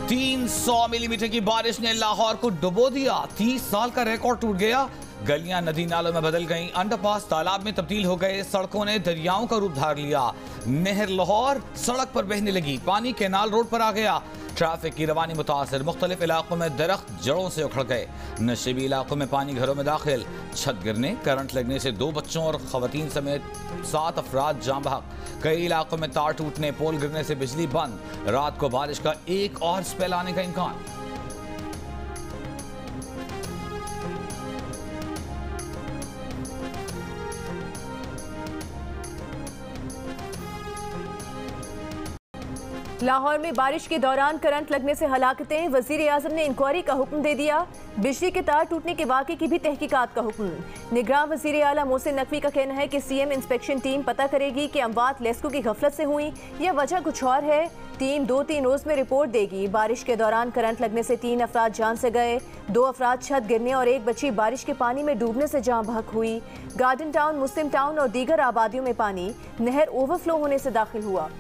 300 millimetre की बारिश ने लाहौर को डुबो दिया। 30 साल का रिकॉर्ड टूट गया। गलियां नदी नालों में बदल गईं, अंडरपास तालाब में तब्दील हो गए, सड़कों ने दरियाओं का रूप धार लिया। नहर लाहौर सड़क पर बहने लगी, पानी कैनाल रोड पर आ गया। ट्रैफिक की रवानी मुतासर, मुख्तलिफ इलाकों में दरख्त जड़ों से उखड़ गए। नशीबी इलाकों में पानी घरों में दाखिल, छत गिरने, करंट लगने से 2 बच्चों और खवातीन समेत 7 अफराद जान बहक। कई इलाकों में तार टूटने, पोल गिरने से बिजली बंद। रात को बारिश का एक और स्पेल आने का इम्कान। लाहौर में बारिश के दौरान करंट लगने से हलाकतें, वजीर आजम ने इंक्वायरी का हुक्म दे दिया। बिजली के तार टूटने के वाक़े की भी तहकीकात का हुक्म। निगरान वजीर आला मोहसिन नकवी का कहना है कि सीएम इंस्पेक्शन टीम पता करेगी कि अमवात लेस्को की गफलत से हुई या वजह कुछ और है। टीम 2-3 रोज में रिपोर्ट देगी। बारिश के दौरान करंट लगने से 3 अफराद जान से गए, 2 अफराद छत गिरने और 1 बच्ची बारिश के पानी में डूबने से जान बहक हुई। गार्डन टाउन, मुस्लिम टाउन और दीगर आबादियों में पानी नहर ओवरफ्लो होने से दाखिल हुआ।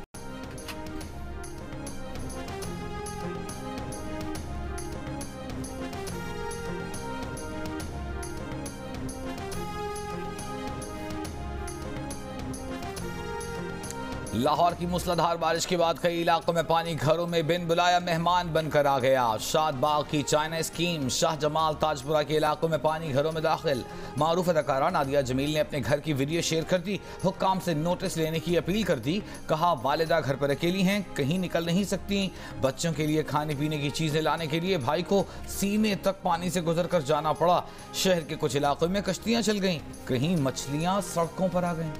लाहौर की मूसलाधार बारिश के बाद कई इलाकों में पानी घरों में बिन बुलाया मेहमान बनकर आ गया। शादबाग की चाइना स्कीम, शाह जमाल ताजपुरा के इलाकों में पानी घरों में दाखिल। मारूफ अदाकारा नादिया जमील ने अपने घर की वीडियो शेयर कर दी, हुक्काम से नोटिस लेने की अपील कर दी। कहा वालिदा घर पर अकेली हैं, कहीं निकल नहीं सकती। बच्चों के लिए खाने पीने की चीजें लाने के लिए भाई को सीने तक पानी से गुजर कर जाना पड़ा। शहर के कुछ इलाकों में कश्तियां चल गईं, कहीं मछलियां सड़कों पर आ गईं।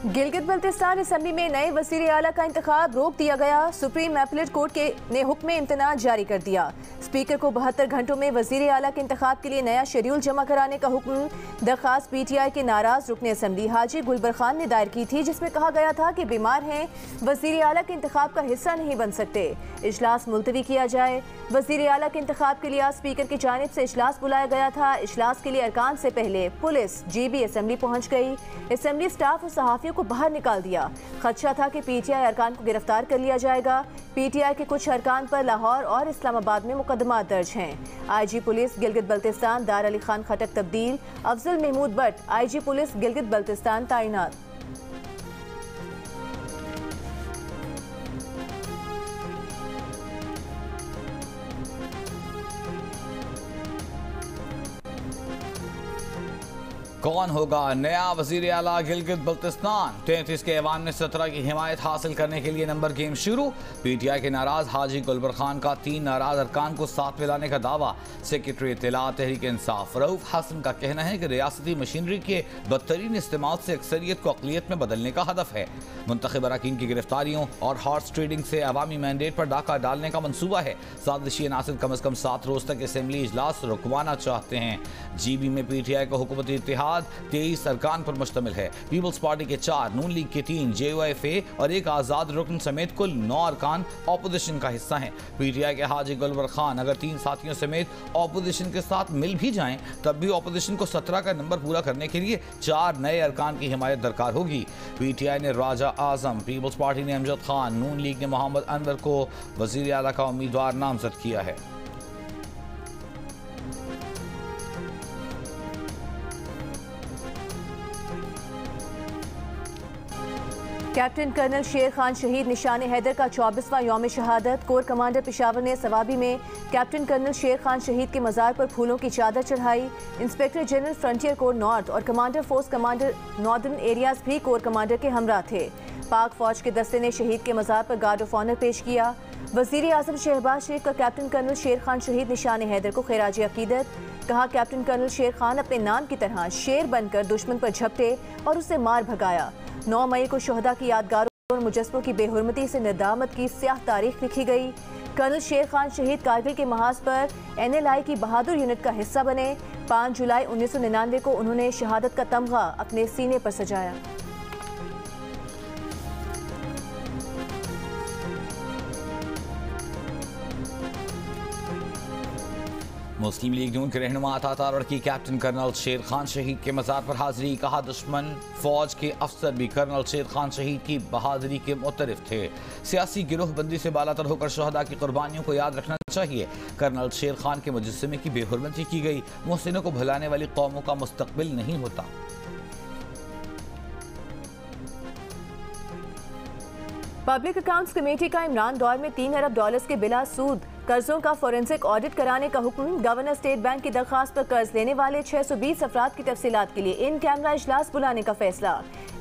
गिलगित बल्तिस्तान असेंबली में नए वज़ीर आला का इंतखाब रोक दिया गया। सुप्रीम अपीलेट कोर्ट ने हुक्म इम्तनाअ जारी कर दिया। स्पीकर को 72 घंटों में वज़ीर आला के इंतखाब के लिए नया शेड्यूल जमा कराने का हुक्म। दरख्वास्त PTI के नाराज रुकन असेंबली हाजी गुलबर खान ने दायर की थी, जिसमें कहा गया था कि बीमार हैं, वज़ीर आला के इंतखाब का हिस्सा नहीं बन सकते। इजलास मुलतवी किया जाए। वज़ीर आला के इंतखाब के लिए आज स्पीकर की जानिब से इजलास बुलाया गया था। इजलास के लिए अरकान से पहले पुलिस GB असेंबली पहुँच गई। असेंबली स्टाफ और सहाफ़ियों को बाहर निकाल दिया। खदशा था कि PTI अरकान को गिरफ्तार कर लिया जाएगा। PTI के कुछ अरकान पर लाहौर और इस्लामाबाद में मुकदमा दर्ज हैं। IG पुलिस गिलगित बल्तिस्तान दार अली खान खटक तब्दील, अफजल महमूद भट्ट IG पुलिस गिलगित बल्तिस्तान तैनात। कौन होगा नया वजीर आला गिलगित बल्तिस्तान? 33 के ऐवान में 17 की हिमायत हासिल करने के लिए नंबर गेम शुरू। PTI के नाराज हाजी गुलबर खान का 3 नाराज अरकान को साथ मिलाने का दावा। सेक्रेटरी इत्तला तहरीक इंसाफ रऊफ हसन का कहना है कि रियासती मशीनरी के बदतरीन इस्तेमाल से अक्सरियत को अकलियत में बदलने का हदफ है। मुंतखब अरकान की गिरफ्तारियों और हॉर्स ट्रेडिंग से अवामी मैंडेट पर डाका डालने का मनसूबा है। साजिशी अनासिर कम अज कम 7 रोज तक असेंबली इजलास रुकवाना चाहते हैं। GB में PTI का हुकूमती इत्तेहाद 23 अरकान पर मुश्तमिल है। पीपल्स पार्टी के 4, नून लीग के 3, JOFA और एक आजाद रुकन समेत कुल 9 अरकान ऑपोजिशन का हिस्सा हैं। PTI के हाजी गुलबर खान अगर 3 साथियों समेत ऑपोजिशन के साथ मिल भी जाएं, तब भी ऑपोजिशन को 17 का नंबर पूरा करने के लिए 4 नए अरकान की हिमायत दरकार होगी। PTI ने राजा आजम, पीपल्स पार्टी ने अमजद खान, नून लीग ने मोहम्मद अनवर को वजीर आला का उम्मीदवार नामजद किया है। कैप्टन कर्नल शेर खान शहीद निशान हैदर का 24वां यौम शहादत। कोर कमांडर पेशावर ने सवाबी में कैप्टन कर्नल शेर खान शहीद के मज़ार पर फूलों की चादर चढ़ाई। Inspector general frontier corps north और commander force commander northern areas भी कोर कमांडर के हमरा थे। पाक फौज के दस्ते ने शहीद के मज़ार पर गार्ड ऑफ ऑनर पेश किया। वज़ीर आज़म शहबाज शरीफ का कैप्टन कर्नल शेर खान शहीद निशान हैदर को खिराज अकीदत। कहा कैप्टन कर्नल शेर खान अपने नाम की तरह शेर बनकर दुश्मन पर झपटे और उसे मार भगाया। 9 मई को शोहदा की यादगारों और मुजस्समों की बेहुरमती से निदामत की स्याह तारीख लिखी गई। कर्नल शेर खान शहीद कारगिल के महाज पर NLI की बहादुर यूनिट का हिस्सा बने। 5 जुलाई 1999 को उन्होंने शहादत का तमगा अपने सीने पर सजाया। मुस्लिम लीग नून के रहनुमा अता तारड़ की कैप्टन कर्नल शेर खान शहीद के मज़ार पर हाजिरी। कहा दुश्मन फौज के अफसर भी कर्नल शेर खान शहीद की बहादुरी के मुतरफ थे। सियासी गिरोहबंदी से बालातर होकर शहदा की कुर्बानियों को याद रखना चाहिए। कर्नल शेर खान के मुजस्समे की बेहुरमती की गई। मुहसिनों को भुलाने वाली कौमों का मुस्तकबिल नहीं होता। पब्लिक अकाउंट्स कमेटी का इमरान दौर में 3 अरब डॉलर्स के बिला सूद कर्जों का फोरेंसिक ऑडिट कराने का हुक्म। गवर्नर स्टेट बैंक की दरखास्त पर कर्ज लेने वाले 620 अफराद की तफसीलात के लिए इन कैमरा इजलास बुलाने का फैसला।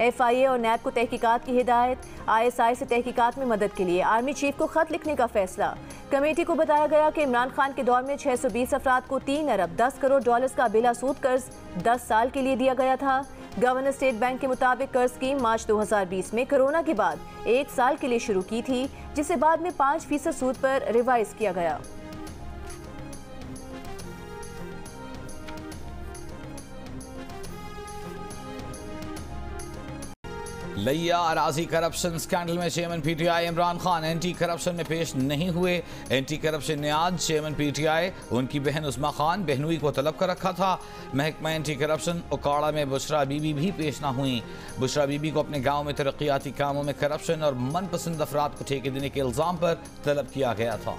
FIA और NAB को तहकीकात की हिदायत। ISI से तहकीकात में मदद के लिए आर्मी चीफ को खत लिखने का फैसला। कमेटी को बताया गया कि इमरान खान के दौर में 620 अफराद को 3 अरब 10 करोड़ डॉलर्स का बिला सूद कर्ज 10 साल के लिए दिया गया था। गवर्नर स्टेट बैंक के मुताबिक कर्ज स्कीम मार्च 2020 में कोरोना के बाद 1 साल के लिए शुरू की थी, जिसे बाद में 5% सूद पर रिवाइज किया गया। लिया अराजी करप्शन स्कैंडल में chairman PTI Imran Khan anti corruption में पेश नहीं हुए। एंटी करप्शन न्याज चेयरमैन PTI उनकी बहन उस्मा खान बहनोई को तलब कर रखा था। महकमा एंटी करप्शन उकाड़ा में बुशरा बीबी भी पेश ना हुई। बुशरा बीबी को अपने गाँव में तरक्याती कामों में करप्शन और मनपसंद अफराद को ठेके देने के इल्जाम पर तलब किया गया था।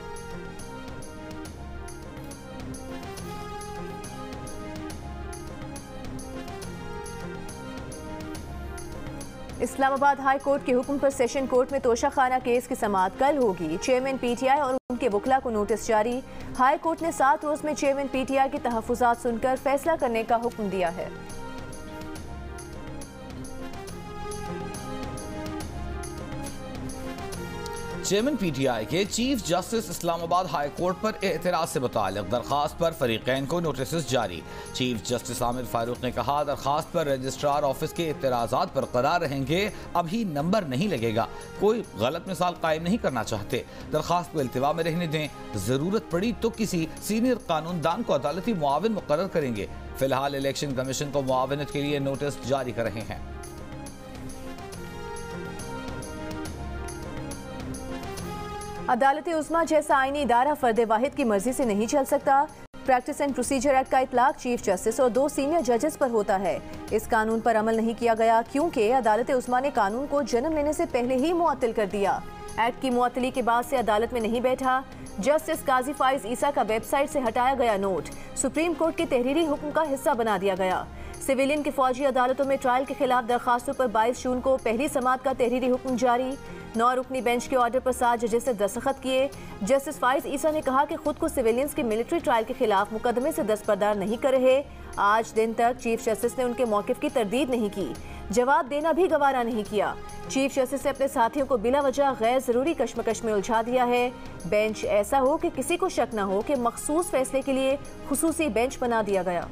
इस्लामाबाद हाई कोर्ट के हुक्म पर सेशन कोर्ट में तोशाखाना केस की समाअत कल होगी। चेयरमैन PTI और उनके वकला को नोटिस जारी। हाई कोर्ट ने 7 रोज में चेयरमैन PTI के तहफ्फुजात सुनकर फैसला करने का हुक्म दिया है। चेयरमैन PTI के chief justice Islamabad high court पर एतराज से मुताल्लिक दरखास्त पर फरीकैन को नोटिस जारी। चीफ जस्टिस आमिर फारूक ने कहा दरखास्त पर रजिस्ट्रार ऑफिस के एतराजात बरकरार रहेंगे, अभी नंबर नहीं लगेगा। कोई गलत मिसाल कायम नहीं करना चाहते। दरखास्त को इल्तिवा में रहने दें, जरूरत पड़ी तो किसी सीनियर कानूनदान को अदालती मुआविन मुकर्रर करेंगे। फिलहाल इलेक्शन कमीशन को मुआवनत के लिए नोटिस जारी कर रहे हैं। अदालत उस्मा जैसा आईनी इदारा फर्द वाहिद की मर्जी से नहीं चल सकता। प्रैक्टिस एंड प्रोसीजर एक्ट का इतलाक चीफ जस्टिस और 2 सीनियर जजेस पर होता है। इस कानून पर अमल नहीं किया गया क्योंकि अदालत उस्मा ने कानून को जन्म लेने से पहले ही मुअत्तल कर दिया। एक्ट की मुअत्तली के बाद से अदालत में नहीं बैठा। जस्टिस काजी फाइज ईसा का वेबसाइट से हटाया गया नोट सुप्रीम कोर्ट के तहरीरी हुक्म का हिस्सा बना दिया गया। सिविलियन की फौजी अदालतों में ट्रायल के खिलाफ दरखास्तों पर 22 जून को पहली समाअत का तहरीरी हुक्म जारी। 9 रुकनी बेंच के ऑर्डर पर 7 जजेस से दस्तखत किए। जस्टिस फाइज ईसा ने कहा कि खुद को सिविलियंस के मिलिट्री ट्रायल के खिलाफ मुकदमे से दस्तबरदार नहीं कर रहे। आज दिन तक चीफ जस्टिस ने उनके मौकिफ की तरदीद नहीं की, जवाब देना भी गवारा नहीं किया। चीफ जस्टिस ने अपने साथियों को बिला वजह गैर जरूरी कश्मकश में उलझा दिया है। बेंच ऐसा हो कि किसी को शक न हो कि मखसूस फैसले के लिए खुसूसी बेंच बना दिया गया।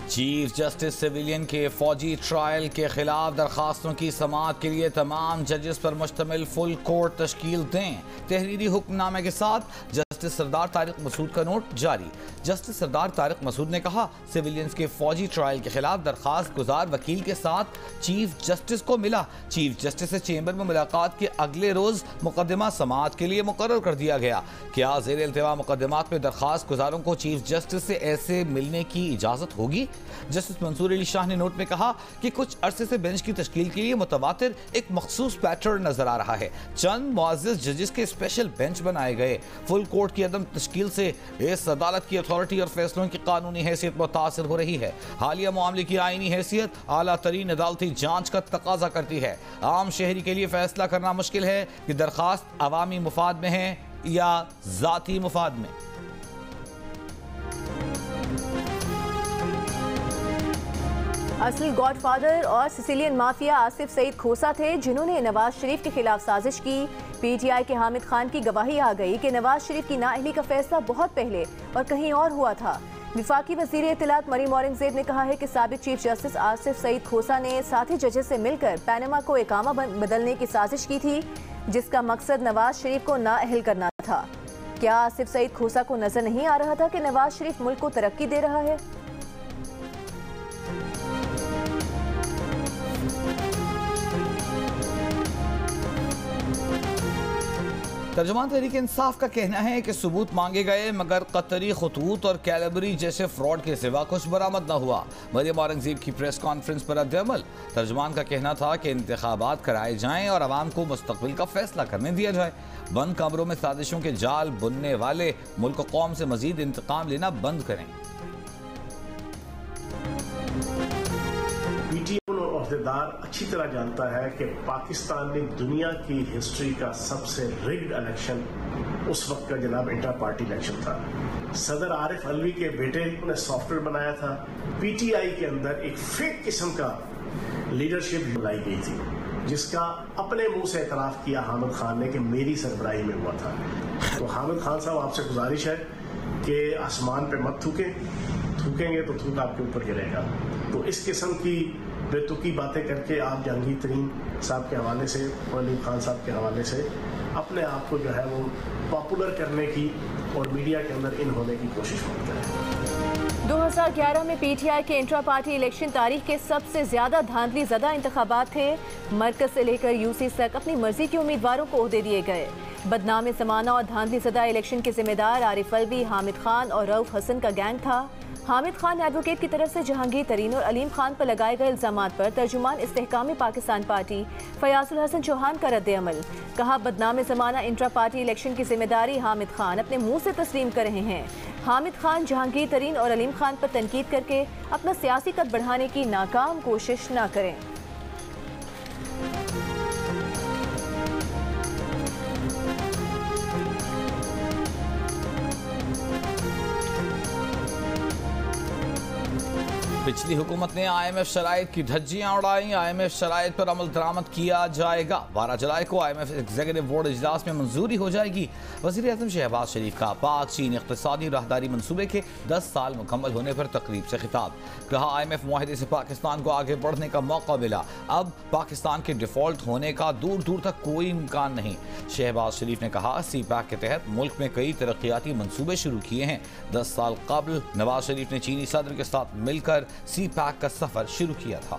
चीफ जस्टिस सिविलियन के फौजी ट्रायल के खिलाफ दरखास्तों की समाअत के लिए तमाम जजेस पर मुश्तमिल फुल कोर्ट तश्कील दें। तहरीरी हुक्मनामे के साथ जस्टिस सरदार तारिक मसूद का नोट जारी। जस्टिस सरदार तारिक मसूद ने कहा सिविलियंस के फौजी ट्रायल के खिलाफ दरखास्त गुजार वकील के साथ चीफ जस्टिस को मिला। चीफ जस्टिस से चेंबर में मुलाकात के अगले रोज मुकदमा समाअत के लिए मुकर्रर कर दिया गया। क्या ज़ेर इल्तिवा मुकदमात में दरखास्त गुजारों को चीफ जस्टिस से ऐसे मिलने की इजाजत होगी? जस्टिस मंसूर अली शाह ने नोट में कहा कि कुछ अरसे से बेंच की तश्कील के लिए मुतवातिर एक मखसूस पैटर्न नजर आ रहा है। चंद मुअज़्ज़ज़ जजेस के स्पेशल बेंच बनाए गए। फुल कोर्ट की अदम तश्कील से इस अदालत की अथॉरिटी और फैसलों की कानूनी हैसियत मुतासिर हो रही है। हालिया मामले की आईनी हैसियत आला तरीन अदालती जांच का तकाजा करती है। आम शहरी के लिए फैसला करना मुश्किल है कि दरखास्त अवामी मुफाद में है या जाती मुफाद में। असल गॉडफादर और सिसिलियन माफिया आसिफ सईद खोसा थे जिन्होंने नवाज शरीफ के खिलाफ साजिश की। PTI के हामिद खान की गवाही आ गई कि नवाज शरीफ की नाअहली का फैसला बहुत पहले और कहीं और हुआ था। विफाकी वज़ीर इत्तलात मरीम औरंगज़ेब ने कहा है कि साबिक चीफ जस्टिस आसिफ सईद खोसा ने साथी जजेस से मिलकर पैनामा को इकामा बदलने की साजिश की थी, जिसका मकसद नवाज शरीफ को नाअहल करना था। क्या आसिफ सईद खोसा को नजर नहीं आ रहा था कि नवाज शरीफ मुल्क को तरक्की दे रहा है? तर्जुमान तहरीक इंसाफ का कहना है कि सबूत मांगे गए मगर कतरी खतूत और कैलबरी जैसे फ्रॉड के सिवा कुछ बरामद न हुआ। मरियम औरंगजेब की प्रेस कॉन्फ्रेंस पर रद्द-ए-अमल। तर्जुमान का कहना था कि इंतखाबात कराए जाएं और अवाम को मुस्तकबिल का फैसला करने दिया जाए। बंद कमरों में साजिशों के जाल बुनने वाले मुल्क कौम से मजीद इंतकाम लेना बंद करें। अहदेदार अच्छी तरह जानता है कि पाकिस्तान ने दुनिया की हिस्ट्री का सबसे रिग्ड इलेक्शन उस वक्त का जनाब इंटर पार्टी इलेक्शन था। सदर आरिफ अलवी के बेटे ने सॉफ्टवेयर बनाया था। पीटीआई के अंदर एक फेक किस्म का लीडरशिप लाई गई थी जिसका अपने मुंह से एतराफ किया हामिद खान ने कि मेरी सरबराही में हुआ था। तो हामिद खान साहब आपसे गुजारिश है कि आसमान पे मत थूकेंगे तो थूक आपके ऊपर गिरेगा। तो इस किस्म की बेतुकी बातें करके आप जहांगीर तरीन साहब के हवाले से और अलीम खान साहब के हवाले से अपने आप को जो है वो पॉपुलर करने की और मीडिया के अंदर इन होने की कोशिश मत करें। 2011 में पीटीआई के इंट्रा पार्टी इलेक्शन तारीख के सबसे ज्यादा धांधली ज़दा इंतखाबात थे। मरकज से लेकर यूसी तक अपनी मर्जी के उम्मीदवारों को ओहदे दिए गए। बदनाम ज़माना और धांधली ज़दा इलेक्शन के जिम्मेदार आरिफ अलवी, हामिद खान और रऊफ हसन का गैंग था। हामिद खान एडवोकेट की तरफ से जहांगीर तरीन और अलीम खान पर लगाए गए इल्जामात पर तर्जुमान इस्तेहकामी पाकिस्तान पार्टी फयाजुल हसन चौहान का रद्द-ए-अमल। कहा, बदनाम ज़माना इंट्रा पार्टी इलेक्शन की जिम्मेदारी हामिद खान अपने मुंह से तस्लीम कर रहे हैं। हामिद खान जहांगीर तरीन और अलीम खान पर तनकीद करके अपना सियासी कद बढ़ाने की नाकाम कोशिश न करें। पिछली हुकूमत ने IMF शराइत की धज्जियां उड़ाई। IMF शराइत पर अमल दरामद किया जाएगा। 12 जुलाई को IMF एग्जीक्यूटिव बोर्ड इजलास में मंजूरी हो जाएगी। वज़ीर आज़म शहबाज शरीफ का पाक चीन इक़्तिसादी राहदारी मनसूबे के 10 साल मुकम्मल होने पर तकरीब से खिताब। कहा, IMF मुआहदे से पाकिस्तान को आगे बढ़ने का मौका मिला। अब पाकिस्तान के डिफॉल्ट होने का दूर दूर तक कोई इम्कान नहीं। शहबाज शरीफ ने कहा, CPAC के तहत मुल्क में कई तरक्याती मनसूबे शुरू किए हैं। 10 साल कबल नवाज शरीफ ने चीनी सदर के साथ मिलकर CPAC का सफर शुरू किया था।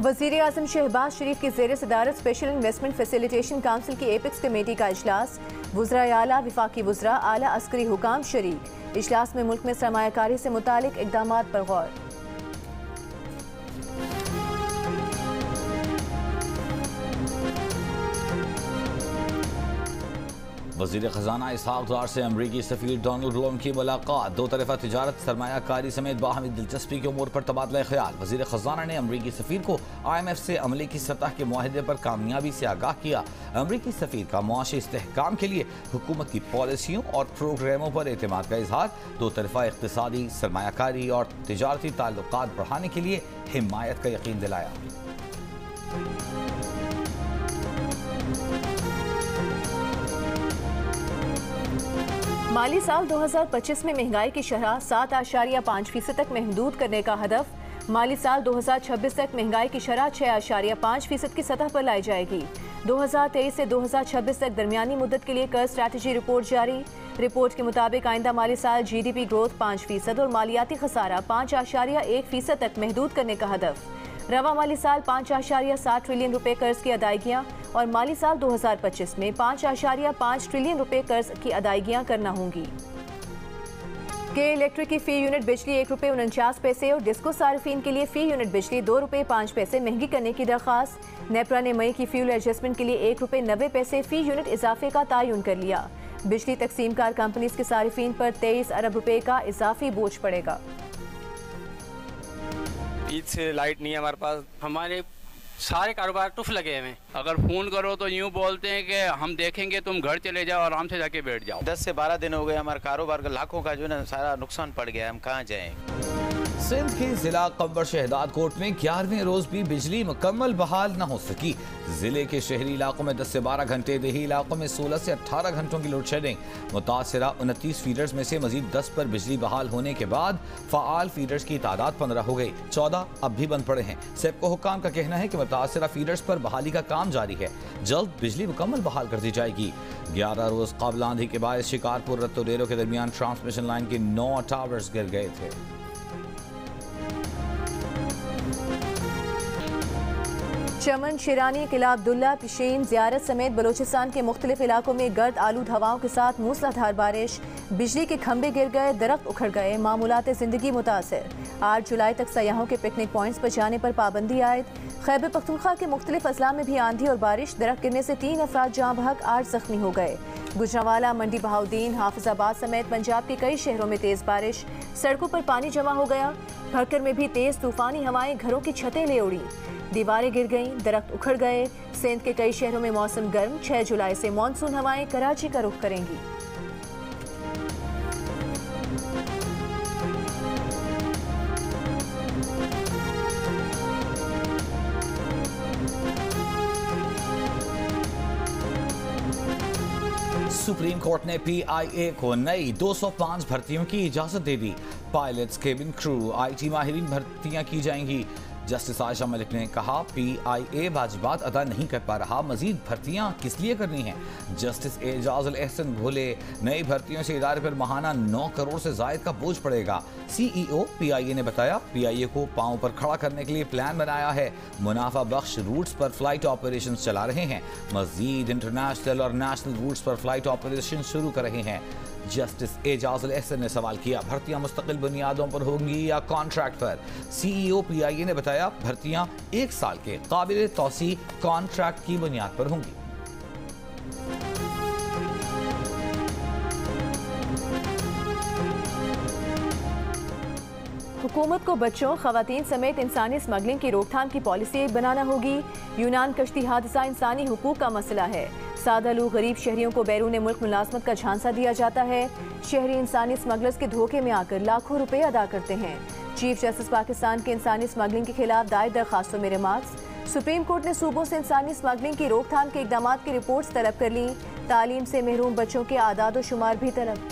वज़ीर आज़म शहबाज शरीफ की ज़ेर सदारत स्पेशल इन्वेस्टमेंट फैसिलिटेशन काउंसिल की एपेक्स कमेटी का इजलास। वुज़राए आला, विफाकी वुज़रा, आला अस्करी हुकाम शरीक। इजलास में मुल्क में सरमायाकारी से मुतालिक इक़दामात पर गौर। वज़ीर ख़ज़ाना इसहाक़ डार से अमरीकी सफ़ीर डोनाल्ड ब्लूम की मुलाकात। दो तरफ़ा तिजारत, सरमायाकारी समेत बाहमी दिलचस्पी के उमूर पर तबादला ख्याल। वज़ीर ख़ज़ाना ने अमरीकी सफ़ीर को IMF से अमले की सतह के मुआहदे पर कामयाबी से आगाह किया। अमरीकी सफ़ीर का मुआशी इस्तेहकाम के लिए हुकूमत की पॉलिसियों और प्रोग्रामों पर एतमाद का इजहार। दो तरफ़ा इक़्तिसादी, सरमायाकारी और तिजारती ताल्लुकात बढ़ाने के लिए हिमायत का यकीन दिलाया। माली साल 2025 में महंगाई की शरह 7.5% तक महदूद करने का हदफ। माली साल 2026 तक महंगाई की शरह 6.5% की सतह पर लाई जाएगी। 2023 से 2026 तक दरमियानी मुद्दत के लिए कर्ज स्ट्रैटेजी रिपोर्ट जारी। रिपोर्ट के मुताबिक आइंदा माली साल GDP ग्रोथ 5% और मालियाती खसारा 5.1% तक महदूद करने का हदफ। रवा माली साल 5.7 ट्रिलियन रुपए कर्ज की अदायगियाँ और माली साल 2025 में 5.5 ट्रिलियन रुपए कर्ज की अदायगियाँ करना होंगी। के इलेक्ट्रिक की फ़ी यूनिट बिजली ₹1.49 और डिस्को सार्फिन के लिए फ़ी यूनिट बिजली ₹2.05 महंगी करने की दरख्वास्त। नेपरा ने मई की फ्यूल एडजस्टमेंट के लिए ₹1.90 फ़ी यूनिट इजाफे का तयन कर लिया। बिजली तकसीमकार कंपनीज के सार्फिन पर 23 अरब रुपए का इजाफी बोझ पड़ेगा। ईद से लाइट नहीं है हमारे पास, हमारे सारे कारोबार टुफ लगे हुए हैं। अगर फ़ोन करो तो यूँ बोलते हैं कि हम देखेंगे, तुम घर चले जाओ, आराम से जाके बैठ जाओ। 10 से 12 दिन हो गए, हमारे कारोबार का लाखों का जो है ना सारा नुकसान पड़ गया है। हम कहाँ जाएँ? सिंध के जिला कब्बर शहदाद कोट में 11वें रोज भी बिजली मुकम्मल बहाल न हो सकी। जिले के शहरी इलाकों में 10 से 12 घंटे, देही इलाकों में 16 से 18 घंटों की लोड शेडिंग। मुतासिरा 29 फीडर्स में से मजीद 10 पर बिजली बहाल होने के बाद फ़ाल फीडर्स की तादाद 15 हो गई। 14 अब भी बंद पड़े हैं। सेप्को हुकाम का कहना है कि मुतासिरा फीडर्स पर बहाली का काम जारी है। जल्द बिजली मुकम्मल बहाल कर दी जाएगी। 11 रोज कबल आंधी के बाद शिकारपुर रत्तोरेरो के दरमियान ट्रांसमिशन लाइन के 9 टावर्स गिर गए थे। चमन, शिरानी, किला अब्दुल्ला, पिशीन, ज़ियारत समेत बलोचिस्तान के मुख्तलिफ इलाकों में गर्द आलूद हवाओं के साथ मूसलाधार बारिश, बिजली के खंभे गिर गए, दरख्त उखड़ गए, मामूलात ज़िंदगी मुतासर। 8 जुलाई तक सयाहों के पिकनिक पॉइंट्स पर जाने पर पाबंदी आयद। खैबर पख्तूनख्वा के मुख्तलिफ अजला में भी आंधी और बारिश, दरख्त गिरने से 3 अफराद जाँ बहक, 8 जख्मी हो गए। गुजरांवाला, मंडी बहाउद्दीन, हाफिजाबाद समेत पंजाब के कई शहरों में तेज़ बारिश, सड़कों पर पानी जमा हो गया। भरकर में भी तेज़ तूफानी हवाएं घरों की छतें ले उड़ी, दीवारें गिर गईं, दरख्त उखड़ गए। सिंध के कई शहरों में मौसम गर्म, 6 जुलाई से मानसून हवाएं कराची का रुख करेंगी। सुप्रीम कोर्ट ने PIA को नई 205 भर्तियों की इजाजत दे दी। पायलट्स, केबिन क्रू, IT माहिरीन भर्तियां की जाएंगी। जस्टिस आयशा मलिक ने कहा PIA वाजिबात अदा नहीं कर पा रहा, मजीद भर्तियां किस लिए करनी हैं। जस्टिस एजाजुल एहसन बोले नई भर्तियों से इदारे पर माहाना 9 करोड़ से जायद का बोझ पड़ेगा। CEO PIA ने बताया PIA को पांव पर खड़ा करने के लिए प्लान बनाया है। मुनाफा बख्श रूट्स पर फ्लाइट ऑपरेशन चला रहे हैं। मजीद इंटरनेशनल और नेशनल रूट्स पर फ्लाइट ऑपरेशन शुरू कर रहे हैं। जस्टिस एजाजुल एहसन ने सवाल किया भर्तियां मुस्तकिल बुनियादों पर होंगी या कॉन्ट्रैक्ट पर। CEO PIA ने बताया भर्तियां 1 साल के काबिल तौसी कॉन्ट्रैक्ट की बुनियाद पर होंगी। हुकूमत को बच्चों, खवातीन समेत इंसानी स्मगलिंग की रोकथाम की पॉलिसी बनाना होगी। यूनान कश्ती हादसा इंसानी हुकूक का मसला है। सादा लोग गरीब शहरियों को बैरून मुल्क मुलाजमत का झांसा दिया जाता है। शहरी इंसानी स्मगलर्स के धोखे में आकर लाखों रुपए अदा करते हैं। चीफ जस्टिस पाकिस्तान के इंसानी स्मगलिंग के खिलाफ दायर दरखास्तों में रिमार्क्स। सुप्रीम कोर्ट ने सूबों से इंसानी स्मगलिंग की रोकथाम के इकदाम की रिपोर्ट्स तलब कर ली। तालीम से महरूम बच्चों के आदाद शुमार भी तलब।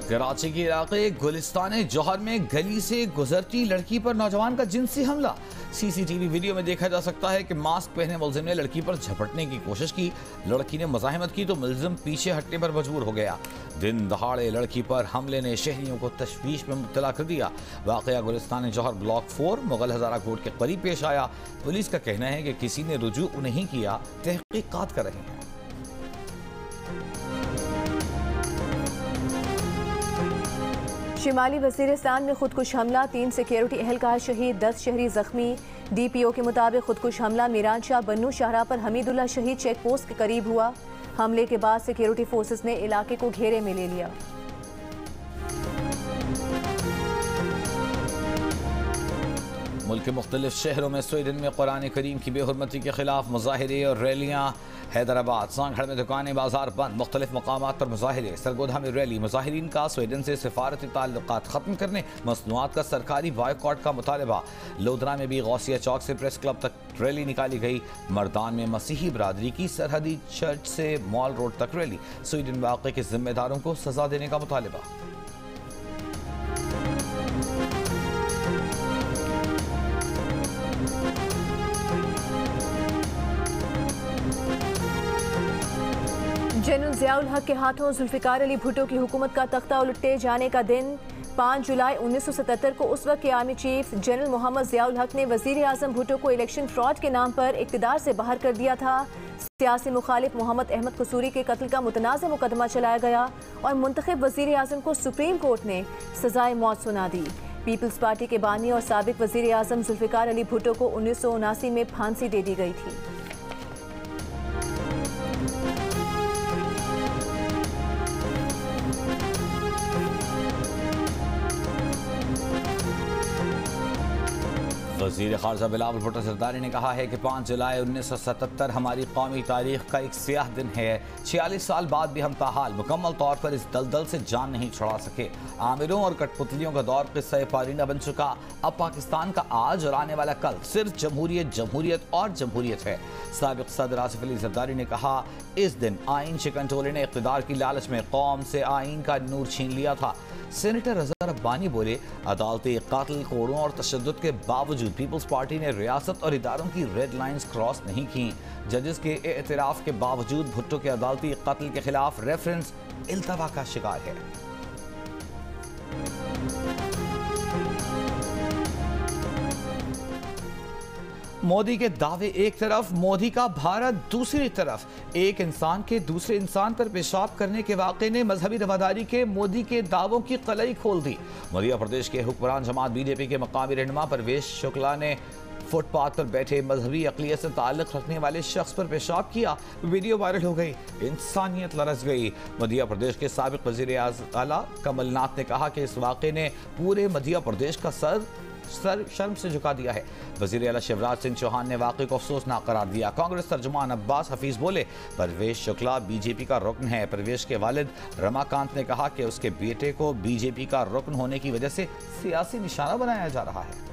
कराची के इलाके गुलिस्तान जौहर में गली से गुजरती लड़की पर नौजवान का जिनसी हमला। CCTV वीडियो में देखा जा सकता है कि मास्क पहने मुलजिम ने लड़की पर झपटने की कोशिश की। लड़की ने मुजाहिमत की तो मुलजिम पीछे हटने पर मजबूर हो गया। दिन दहाड़े लड़की पर हमले ने शहरियों को तशवीश में मुब्तला कर दिया। वाकया गुलिस्तान जौहर ब्लॉक 4 मुगल हजारा कोर्ट के करीब पेश आया। पुलिस का कहना है कि किसी ने रुजू नहीं किया, तहकीकात कर रहे हैं। शिमाली वज़ीरिस्तान में खुदकुश हमला, 3 सिक्योरिटी एहलकार शहीद, 10 शहरी जख्मी। DPO के मुताबिक खुदकुश हमला मीरान शाह बन्नू शाहरा पर हमीदुल्ला शहीद चेक पोस्ट के करीब हुआ। हमले के बाद सिक्योरिटी फोर्सेस ने इलाके को घेरे में ले लिया। मुल्क के मुख्तलिफ शहरों में स्वीडन में कुरान करीम की बेहुरमती के खिलाफ मुजाहिरे और रैलियाँ। हैदराबाद, सांगड़ में दुकानें बाजार बंद, मुख्तलिफ मकामात पर मुजाहिरे। सरगोधा में रैली, मुजाहिरीन का स्वीडन से सिफारती ताल्लुकात ख़त्म करने, मसनूआत का सरकारी बायकॉट का मुतालबा। लोधरा में भी गौसिया चौक से प्रेस क्लब तक रैली निकाली गई। मर्दान में मसीही बरादरी की सरहदी चर्च से मॉल रोड तक रैली। स्वीडन वाक़े के जिम्मेदारों को सजा देने का मुतालबा। जनरल ज़ियाउल हक के हाथों जुल्फ़िकार अली भुट्टो की हुकूमत का तख्ता उलटे जाने का दिन 5 जुलाई 1977 को उस वक्त के army chief general Mohammad Zia-ul Haq ने वज़ीर आज़म भुट्टो को इलेक्शन फ्रॉड के नाम पर इक़्तिदार से बाहर कर दिया था। सियासी मुखालिफ मोहम्मद अहमद कसूरी के कत्ल का मुतनाज़ मुकदमा चलाया गया और मुंतखब वज़ीर आज़म को सुप्रीम कोर्ट ने सजाए मौत सुना दी। पीपल्स पार्टी के बानी और साबिक वज़ीर आज़म जुल्फ़िकार अली भुट्टो को 1979 में फांसी दे दी गई थी। वज़ीर ख़ारजा बिलावल भुट्टो ज़रदारी ने कहा है कि 5 जुलाई 1977 हमारी कौमी तारीख का एक स्याह दिन है। 46 साल बाद भी हम ताहाल मुकम्मल तौर पर इस दलदल से जान नहीं छुड़ा सके। आमिरों और कठपुतलियों का दौर किस्सा पारीना बन चुका। अब पाकिस्तान का आज और आने वाला कल सिर्फ जमहूरियत, जमहूरियत और जमहूरियत है। साबिक़ सदर आसिफ अली ज़रदारी ने कहा इस दिन आइन शिकनटोले ने इक़्तिदार की लालच में कौम से आइन का नूर छीन लिया था। सेनेटर अज़हर अब्बानी बोले अदालती कातिल कोड़ों और तशद्दुद के बावजूद पीपल्स पार्टी ने रियासत और इदारों की रेड लाइंस क्रॉस नहीं की। जजेस के एतराफ़ के बावजूद भुट्टो के अदालती कत्ल के खिलाफ रेफरेंस इल्तवा का शिकार है। मोदी के दावे एक तरफ, मोदी का भारत दूसरी तरफ। एक इंसान के दूसरे इंसान पर पेशाब करने के वाक़े ने मजहबी रवादारी के मोदी के दावों की कलई खोल दी। मध्य प्रदेश के हुक्मरान जमात बीजेपी के मकामी रहनुमा परवेश शुक्ला ने फुटपाथ पर बैठे मजहबी अक़लियत से ताल्लुक़ रखने वाले शख्स पर पेशाब किया। वीडियो वायरल हो गई, इंसानियत लरस गई। मध्य प्रदेश के साबिक़ वज़ीर आला कमलनाथ ने कहा कि इस वाक़े ने पूरे मध्य प्रदेश का सर शर्म से झुका दिया है। वज़ीर आला शिवराज सिंह चौहान ने वाक़े को अफसोसनाक करार दिया। कांग्रेस तर्जुमान अब्बास हफीज बोले, परवेश शुक्ला बीजेपी का रुकन है। परवेश के वालिद रमाकांत ने कहा कि उसके बेटे को बीजेपी का रुकन होने की वजह से सियासी निशाना बनाया जा रहा है।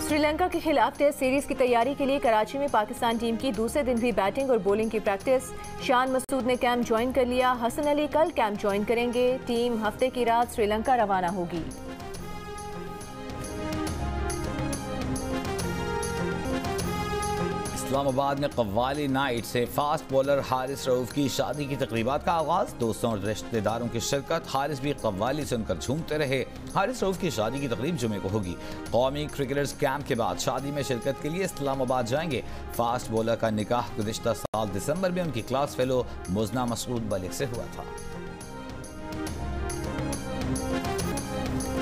श्रीलंका के खिलाफ टेस्ट सीरीज की तैयारी के लिए कराची में पाकिस्तान टीम की दूसरे दिन भी बैटिंग और बॉलिंग की प्रैक्टिस। शान मसूद ने कैंप ज्वाइन कर लिया। हसन अली कल कैंप ज्वाइन करेंगे। टीम हफ्ते की रात श्रीलंका रवाना होगी। इस्लामाबाद में कव्वाली नाइट से फास्ट बॉलर हारिस रऊफ की शादी की तकरीबात का आगाज। दोस्तों और रिश्तेदारों की शिरकत। हारिस भी कव्वाली सुनकर झूमते रहे। हारिस रऊफ की शादी की तकरीब जुमे को होगी। कौमी क्रिकेटर्स कैंप के बाद शादी में शिरकत के लिए इस्लामाबाद जाएंगे। फास्ट बॉलर का निकाह गुज़िश्ता साल दिसंबर में उनकी क्लास फेलो मुजना मसूद मलिक से हुआ था।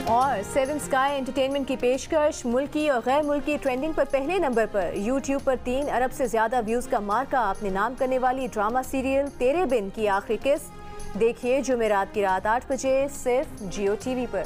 और सेवन स्काई एंटरटेनमेंट की पेशकश मुल्की और गैर मुल्की ट्रेंडिंग पर पहले नंबर पर। यूट्यूब पर 3 अरब से ज्यादा व्यूज का मार्का अपने नाम करने वाली ड्रामा सीरियल तेरे बिन की आखिरी किस्त देखिए जुमेरात की रात 8 बजे सिर्फ जियो टीवी पर।